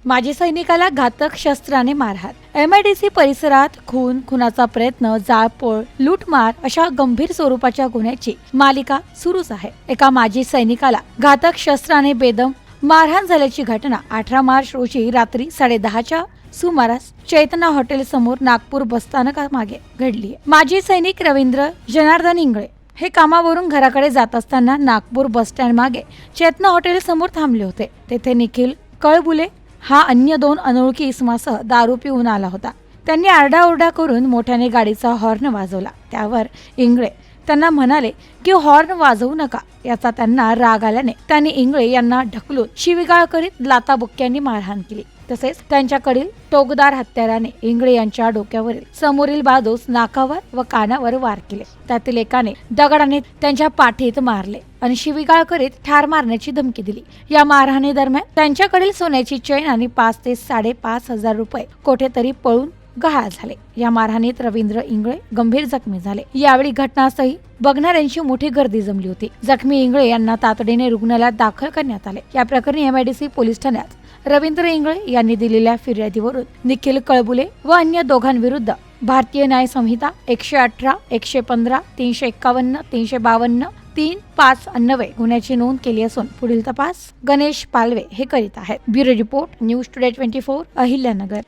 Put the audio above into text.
माजी सैनिकाला घातक शस्त्राने मारहाण. MIDC परिसरात खुनाचा प्रयत्न, जाळपोळ, लूटमार अशा गंभीर स्वरूपाच्या गुन्ह्याची मालिका सुरूच आहे. एका माजी सैनिकाला घातक शस्त्राने बेदम मारहाण झाल्याची घटना 18 मार्च रोजी रात्री 10:30च्या सुमारास चैतना हॉटेल समोर नागपूर बसस्थानकामागे घडली. माजी सैनिक रवींद्र जनार्दन इंगळे हे कामावरून घराकडे जात असताना नागपूर बस स्टँड मागे चैतना हॉटेल समोर थांबले होते. तेथे निखिल कळबुले हा अन्य 2 अनोळखी इसमासह दारू पिऊन आला होता. त्यांनी आरडाओरडा करून मोठ्याने गाडीचा हॉर्न वाजवला. त्यावर इंगळे त्यांना म्हणाले की हॉर्न वाजवू नका. याचा त्यांना राग आल्याने त्यांनी इंगळे यांना ढकलून शिवीगाळ करीत लाथाबुक्क्यांनी मारहाण केली. तसेच त्यांच्याकडील टोकदार हत्याराने इंगळे यांच्या डोक्यावरील समोरील बाजूस, नाकावर व कानावर वार केले. त्यातील एकाने दगडाने त्यांच्या पाठीत मारले आणि शिवीगाळ करीत ठार मारण्याची धमकी दिली. या मारहाणी दरम्यान त्यांच्याकडील सोन्याची चैन आणि 5 ते 5.5 हजार रुपये कोठेतरी पळून गहाळ झाले. या मारहाणीत रवींद्र इंगळे गंभीर जखमी झाले. यावेळी घटनास्थळी बघणाऱ्यांची मोठी गर्दी जमली होती. जखमी इंगळे यांना तातडीने रुग्णालयात दाखल करण्यात आले. या प्रकरणी MIDC पोलीस ठाण्यात रवींद्र इंगळे यांनी दिलेल्या फिर्यादीवरून निखिल कळबुले व अन्य दोघांविरुद्ध भारतीय न्याय संहिता 118, 115, 351, 352, 359 गुन्ह्याची नोंद केली असून पुढील तपास गणेश पालवे हे करीत आहेत. Bureau report, news today 24, Ahilyanagar.